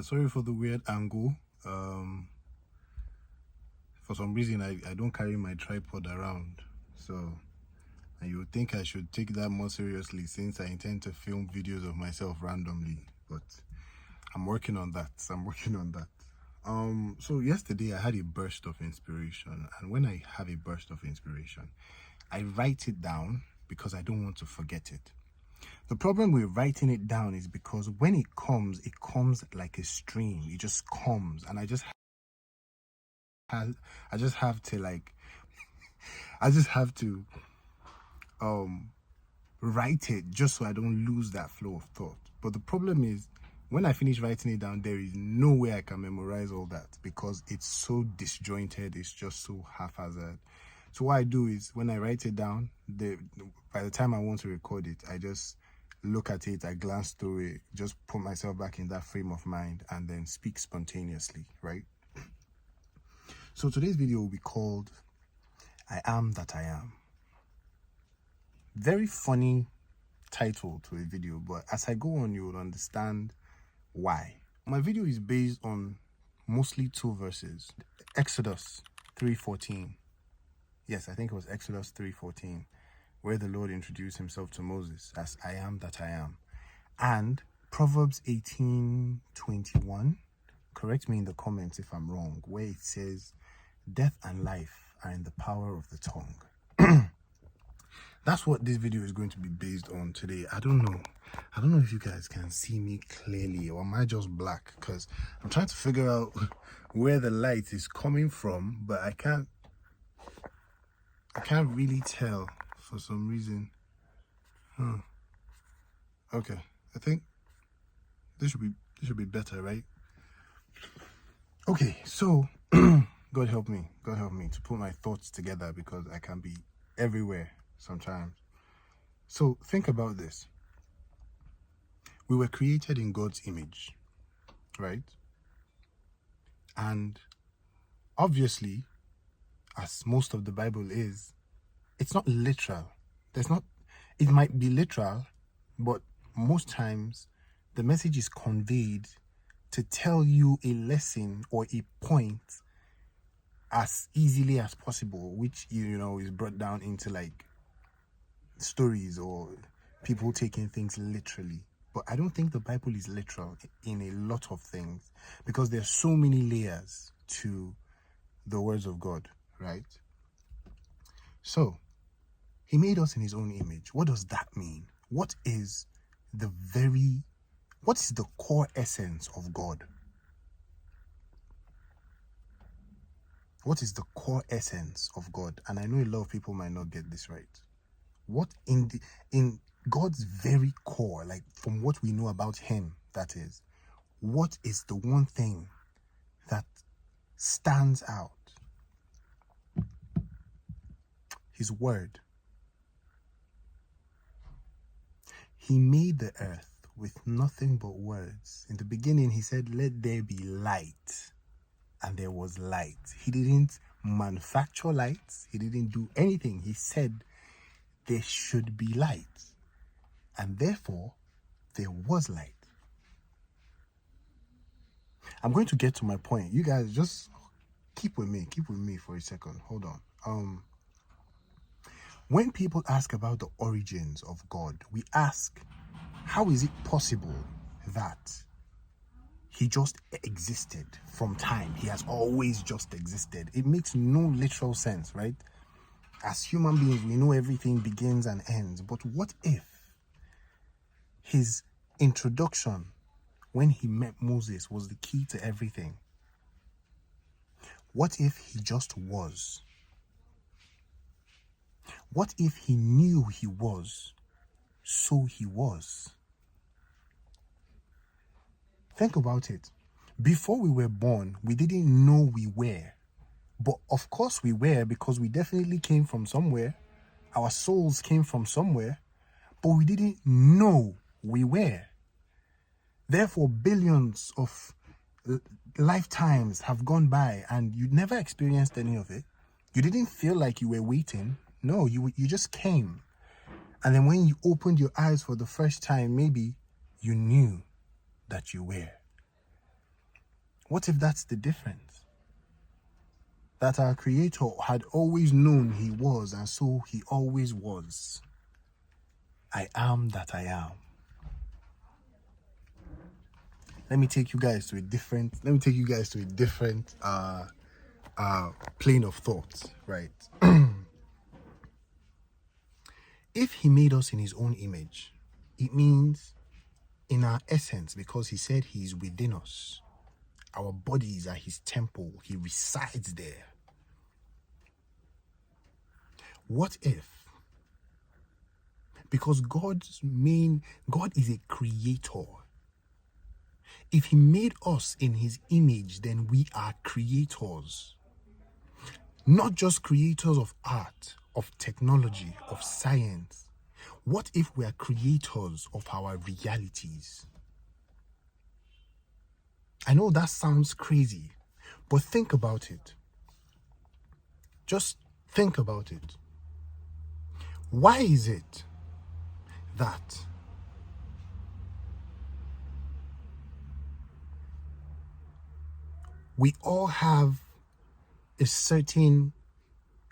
Sorry for the weird angle. For some reason, I don't carry my tripod around, so and you would think I should take that more seriously since I intend to film videos of myself randomly, but I'm working on that. So yesterday I had a burst of inspiration, and when I have a burst of inspiration, I write it down because I don't want to forget it. The problem with writing it down is because when it comes like a stream. It just comes, and I just have to write it just so I don't lose that flow of thought. But the problem is, when I finish writing it down, there is no way I can memorize all that because it's so disjointed. It's just so haphazard. So what I do is, when I write it down, by the time I want to record it, I just look at it, I glance through it, just put myself back in that frame of mind, and then speak spontaneously, right? So today's video will be called I Am That I Am. Very funny title to a video, but as I go on, you will understand why. My video is based on mostly two verses. Exodus 3:14. Yes, I think it was Exodus 3:14, where the Lord introduced himself to Moses as I am that I am. And Proverbs 18:21, correct me in the comments if I'm wrong, where it says, death and life are in the power of the tongue. That's what this video is going to be based on today. I don't know if you guys can see me clearly, or am I just black? Because I'm trying to figure out where the light is coming from, but I can't really tell for some reason. Okay, I think this should be better, right? Okay, so God help me to put my thoughts together, because I can be everywhere sometimes. So think about this. We were created in God's image, right? And obviously, as most of the Bible is, it's not literal. It might be literal, but most times the message is conveyed to tell you a lesson or a point as easily as possible, which, is brought down into like stories or people taking things literally. But I don't think the Bible is literal in a lot of things, because there's so many layers to the words of God, right? So he made us in his own image. What does that mean? What is the core essence of God? What is the core essence of God? And I know a lot of people might not get this right. What in God's very core, like from what we know about him, that is, what is the one thing that stands out? His word. He made the earth with nothing but words. In the beginning, he said, let there be light. And there was light. He didn't manufacture light. He didn't do anything. He said there should be light. And therefore, there was light. I'm going to get to my point. You guys just keep with me for a second. Hold on. When people ask about the origins of God, we ask, how is it possible that he just existed from time? He has always just existed. It makes no literal sense, right? As human beings, we know everything begins and ends. But what if his introduction when he met Moses was the key to everything? What if he just was? What if he knew he was, so he was? Think about it. Before we were born, we didn't know we were. But of course we were, because we definitely came from somewhere. Our souls came from somewhere. But we didn't know we were. Therefore, billions of lifetimes have gone by and you never experienced any of it. You didn't feel like you were waiting. No, you just came. And then when you opened your eyes for the first time, maybe you knew that you were. What if that's the difference? That our Creator had always known He was, and so He always was. I am that I am. Let me take you guys to a different plane of thought, right? If He made us in His own image, it means in our essence, because He said He is within us. Our bodies are His temple. He resides there. What if, because God is a creator. If He made us in His image, then we are creators. Not just creators of art, of technology, of science. What if we are creators of our realities? I know that sounds crazy, but think about it. Just think about it. Why is it that we all have a certain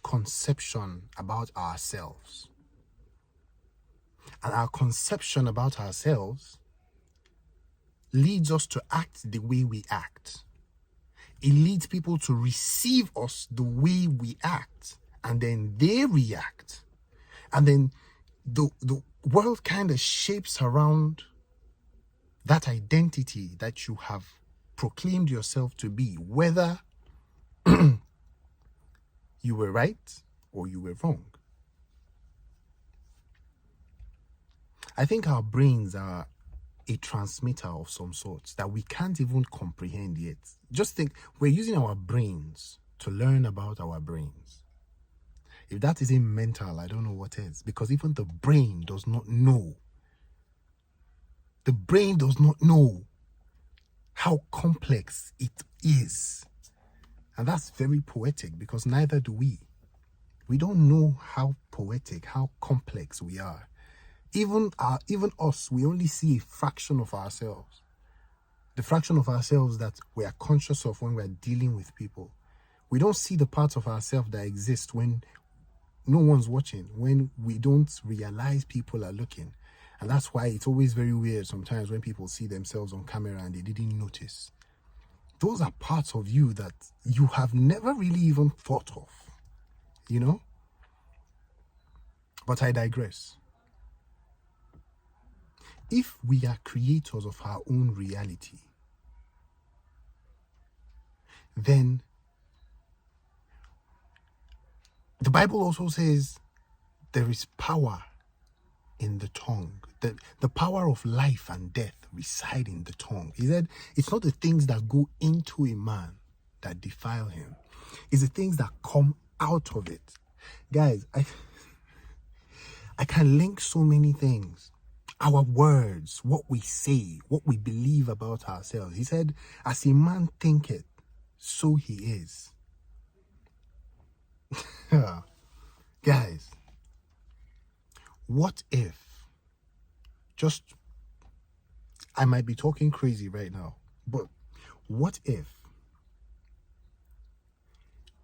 conception about ourselves? And our conception about ourselves leads us to act the way we act. It leads people to receive us the way we act, and then they react. And then the world kind of shapes around that identity that you have proclaimed yourself to be, whether you were right or you were wrong. I think our brains are a transmitter of some sort that we can't even comprehend yet. Just think, we're using our brains to learn about our brains. If that isn't mental, I don't know what is. Because even the brain does not know. The brain does not know how complex it is. And that's very poetic, because neither do we. We don't know how poetic, how complex we are. Even us, we only see a fraction of ourselves. The fraction of ourselves that we are conscious of when we're dealing with people. We don't see the parts of ourselves that exist when no one's watching, when we don't realize people are looking. And that's why it's always very weird sometimes when people see themselves on camera and they didn't notice. Those are parts of you that you have never really even thought of, you know? But I digress. If we are creators of our own reality, then the Bible also says there is power in the tongue. The power of life and death reside in the tongue. He said it's not the things that go into a man that defile him. It's the things that come out of it. Guys, I can link so many things. Our words, what we say, what we believe about ourselves. He said, as a man thinketh, so he is. Guys, what if, I might be talking crazy right now, but what if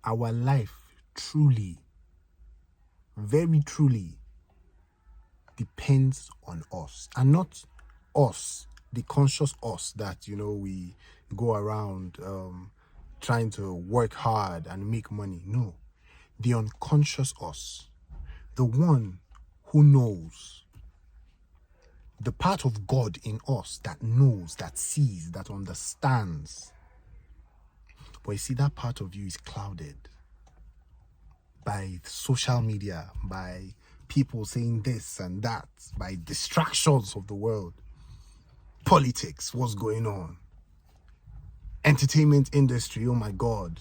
our life truly, very truly depends on us, and not us, the conscious us that, we go around trying to work hard and make money. No, the unconscious us, the one who knows, the part of God in us that knows, that sees, that understands. But you see, that part of you is clouded by social media, by people saying this and that, by distractions of the world, politics, what's going on, entertainment industry, oh my God,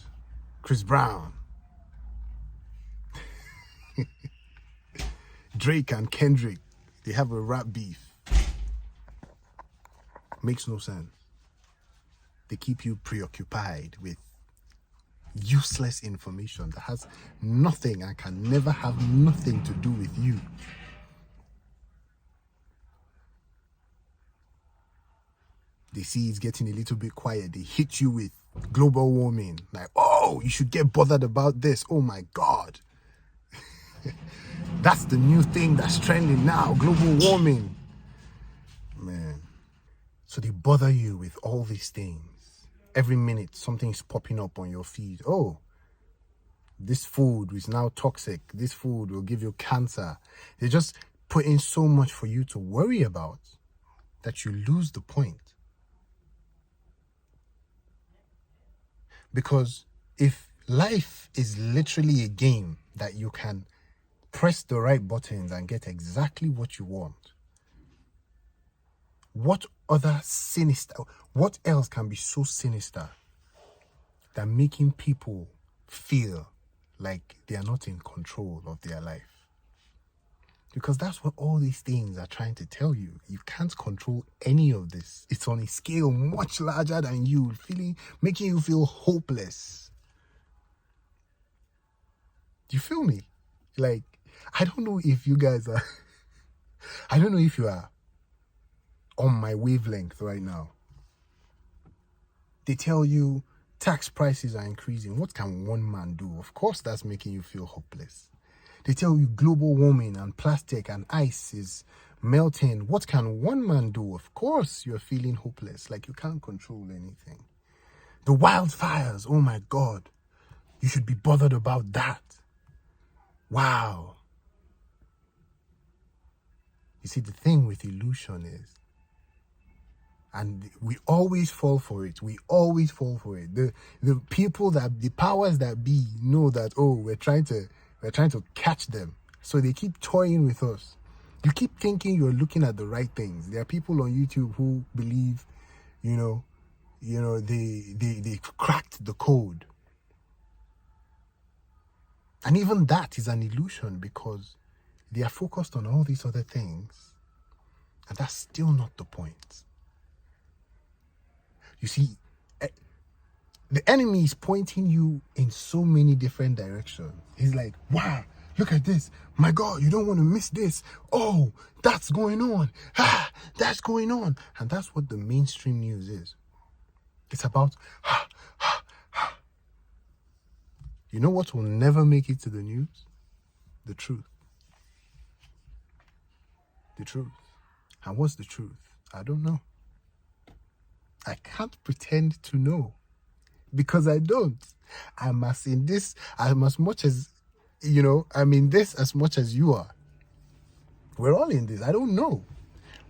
Chris Brown, Drake and Kendrick, they have a rap beef. Makes no sense. They keep you preoccupied with useless information that has nothing and can never have nothing to do with you. They see it's getting a little bit quiet. They hit you with global warming. Like, oh, you should get bothered about this. Oh my God. That's the new thing that's trending now. Global warming. Man. So they bother you with all these things. Every minute, something's popping up on your feed. Oh, this food is now toxic. This food will give you cancer. They just put in so much for you to worry about that you lose the point. Because if life is literally a game that you can press the right buttons and get exactly what you want, what else can be so sinister than making people feel like they are not in control of their life? Because that's what all these things are trying to tell you. You can't control any of this. It's on a scale much larger than you, making you feel hopeless. Do you feel me? Like, I don't know if you guys are, I don't know if you are on my wavelength right now. They tell you tax prices are increasing. What can one man do? Of course, that's making you feel hopeless. They tell you global warming and plastic and ice is melting. What can one man do? Of course, you're feeling hopeless, like you can't control anything. The wildfires, oh my God, you should be bothered about that. Wow. You see, the thing with illusion is, and we always fall for it. We always fall for it. The powers that be know that, oh, we're trying to catch them. So they keep toying with us. You keep thinking you're looking at the right things. There are people on YouTube who believe, they cracked the code. And even that is an illusion because they are focused on all these other things. And that's still not the point. You see, the enemy is pointing you in so many different directions. He's like, wow, look at this. My God, you don't want to miss this. Oh, that's going on. That's going on. And that's what the mainstream news is. It's about, You know what will never make it to the news? The truth. The truth. And what's the truth? I don't know. I can't pretend to know. Because I don't. I'm in this as much as, I'm in this as much as you are. We're all in this. I don't know.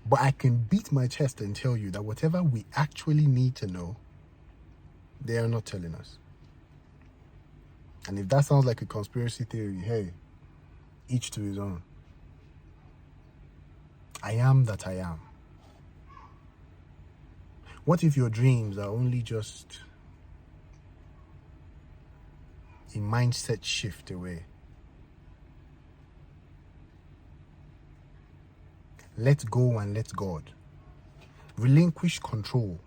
But I can beat my chest and tell you that whatever we actually need to know, they are not telling us. And if that sounds like a conspiracy theory, hey, each to his own. I am that I am. What if your dreams are only just a mindset shift away? Let go and let God. Relinquish control.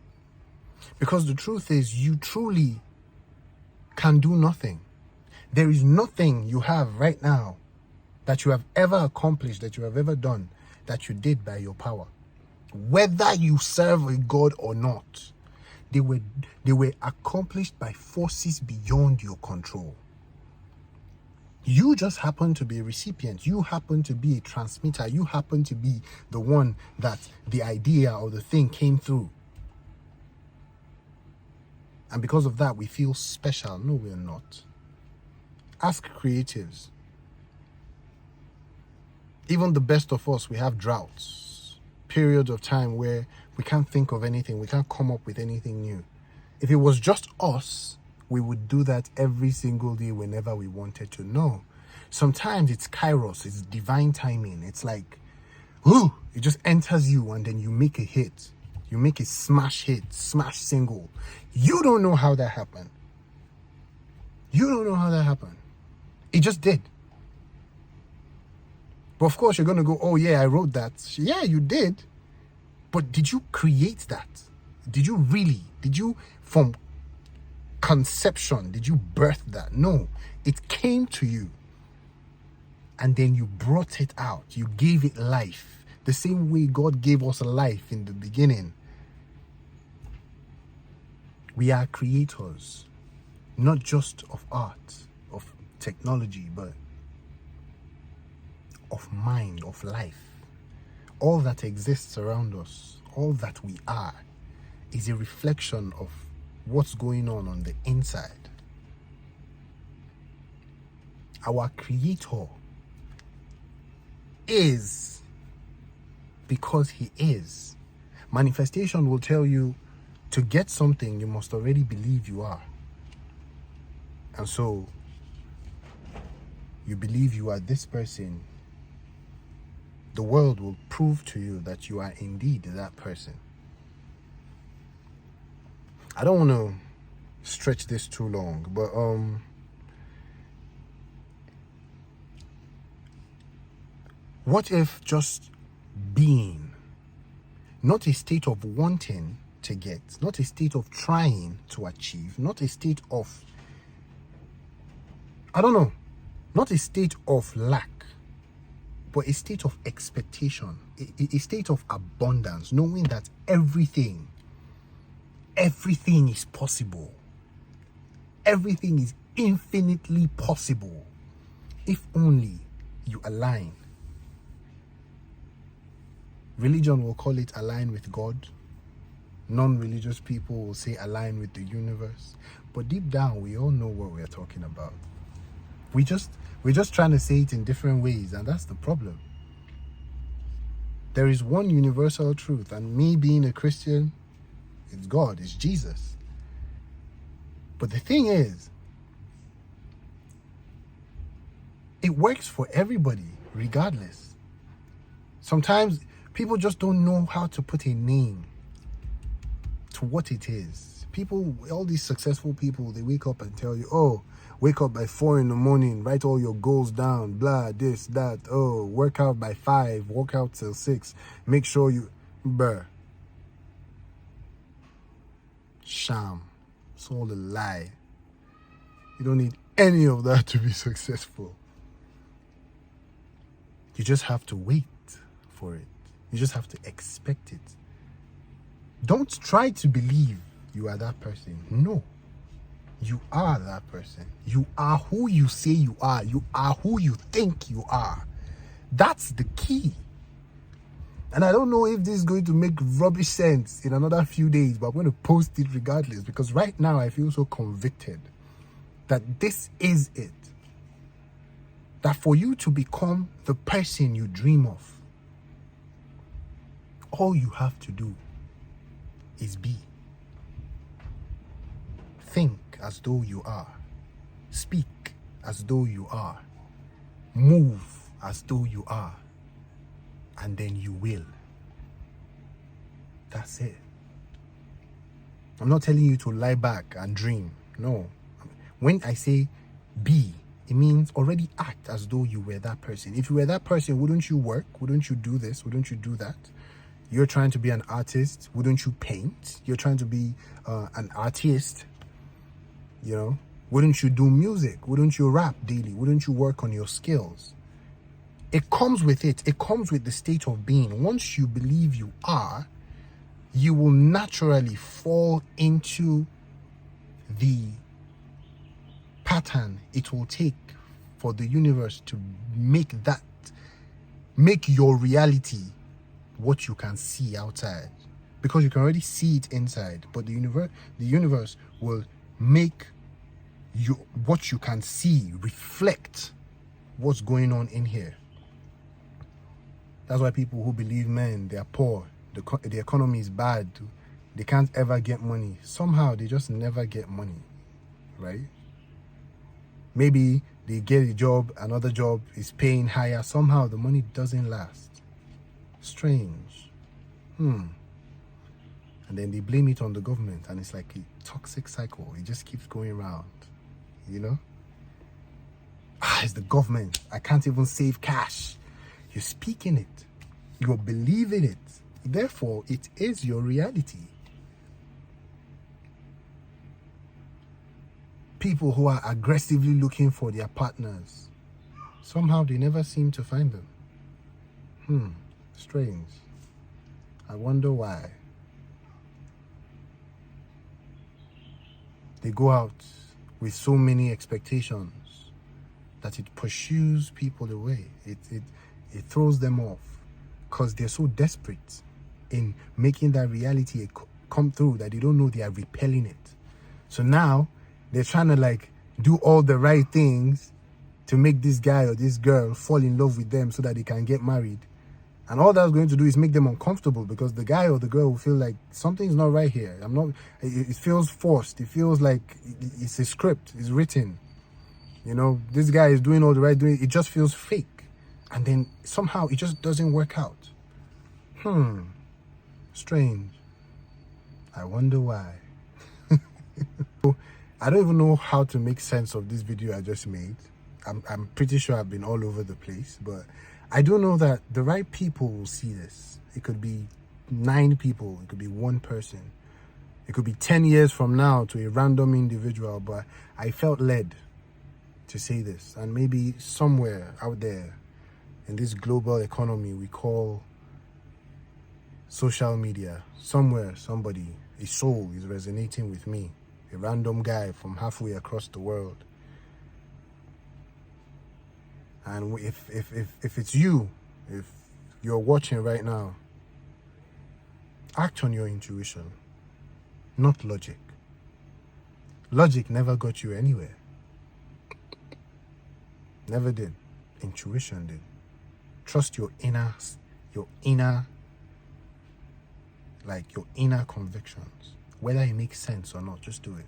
Because the truth is, you truly can do nothing. There is nothing you have right now that you have ever accomplished, that you have ever done, that you did by your power. Whether you serve a God or not, they were accomplished by forces beyond your control. You just happen to be a recipient. You happen to be a transmitter. You happen to be the one that the idea or the thing came through. And because of that, we feel special. No, we're not. Ask creatives. Even the best of us, we have droughts, periods of time where we can't think of anything. We can't come up with anything new. If it was just us, we would do that every single day whenever we wanted to. No. Sometimes it's kairos, it's divine timing. It's like, whoo, it just enters you and then you make a hit. You make a smash hit, smash single. You don't know how that happened. You don't know how that happened. It just did. But of course, you're going to go, oh yeah, I wrote that. Yeah, you did. But did you create that? Did you really? Did you, from conception, did you birth that? No, it came to you. And then you brought it out. You gave it life. The same way God gave us life in the beginning. We are creators, not just of art, of technology, but of mind, of life. All that exists around us, all that we are, is a reflection of what's going on the inside. Our creator is because he is. Manifestation will tell you to get something, you must already believe you are. And so you believe you are this person. The world will prove to you that you are indeed that person. I don't want to stretch this too long, but what if just being, not a state of wanting to get, not a state of trying to achieve, not a state of, not a state of lack, but a state of expectation, a state of abundance, knowing that everything is possible. Everything is infinitely possible if only you align. Religion will call it align with God. Non-religious people will say align with the universe. But deep down, we all know what we're talking about. We're just trying to say it in different ways, and that's the problem. There is one universal truth, and me being a Christian, it's God, it's Jesus. But the thing is, it works for everybody, regardless. Sometimes people just don't know how to put a name to what it is. People, all these successful people, they wake up and tell you, oh, wake up by 4 a.m, write all your goals down, blah, this, that, oh, work out by 5, work out till 6, make sure you, bruh. Sham. It's all a lie. You don't need any of that to be successful. You just have to wait for it. You just have to expect it. Don't try to believe you are that person. No. You are that person. You are who you say you are. You are who you think you are. That's the key. And I don't know if this is going to make rubbish sense in another few days, but I'm going to post it regardless, because right now I feel so convicted that this is it. That for you to become the person you dream of, all you have to do is be. Think as though you are. Speak as though you are. Move as though you are. And then you will. That's it. I'm not telling you to lie back and dream. No. When I say be, it means already act as though you were that person. If you were that person, wouldn't you work? Wouldn't you do this? Wouldn't you do that? You're trying to be an artist. Wouldn't you paint? You're trying to be an artist. You know? Wouldn't you do music? Wouldn't you rap daily? Wouldn't you work on your skills? It comes with it. It comes with the state of being. Once you believe you are, you will naturally fall into the pattern it will take for the universe to make your reality what you can see outside. Because you can already see it inside, but the universe will make what you can see reflect what's going on in here. That's why people who believe, man, they are poor, the economy is bad, they can't ever get money. Somehow they just never get money, right? Maybe they get a job, another job is paying higher. Somehow the money doesn't last. Strange. And then they blame it on the government, and it's like a toxic cycle. It just keeps going around, you know? It's the government. I can't even save cash. You're speaking it. You're believing it. Therefore, it is your reality. People who are aggressively looking for their partners, somehow they never seem to find them. Strange. I wonder why. They go out with so many expectations that it pursues people away. It throws them off because they're so desperate in making that reality come through that they don't know they are repelling it. So now they're trying to like do all the right things to make this guy or this girl fall in love with them so that they can get married. And all that's going to do is make them uncomfortable because the guy or the girl will feel like something's not right here. It feels forced. It feels like it's a script. It's written. You know, this guy is doing all the right doing. It just feels fake. And then somehow it just doesn't work out. Strange. I wonder why. I don't even know how to make sense of this video I just made. I'm pretty sure I've been all over the place, but I do know that the right people will see this. It could be 9 people. It could be 1 person. It could be 10 years from now to a random individual, but I felt led to say this. And maybe somewhere out there in this global economy we call social media, somewhere somebody, a soul is resonating with me, a random guy from halfway across the world. And if it's you, if you're watching right now, act on your intuition, not logic. Logic never got you anywhere. Never did. Intuition did. Trust your inner convictions. Whether it makes sense or not, just do it.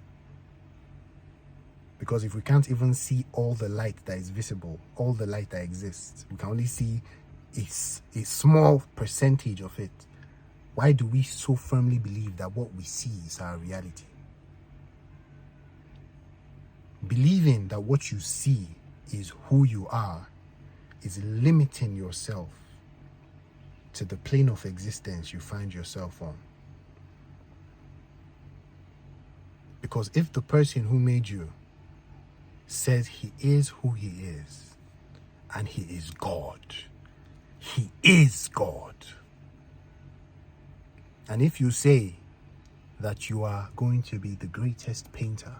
Because if we can't even see all the light that is visible, all the light that exists, we can only see a small percentage of it. Why do we so firmly believe that what we see is our reality? Believing that what you see is who you are is limiting yourself to the plane of existence you find yourself on. Because if the person who made you says he is who he is, and he is God, he is God. And if you say that you are going to be the greatest painter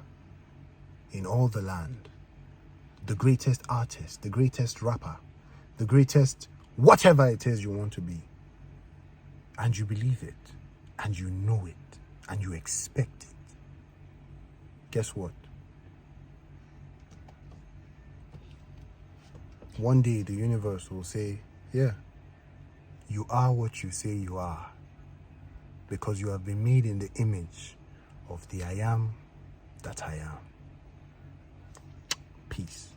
in all the land, the greatest artist, the greatest rapper, the greatest whatever it is you want to be, and you believe it, and you know it, and you expect it, guess what? One day the universe will say, yeah, you are what you say you are, because you have been made in the image of the I am that I am. Peace.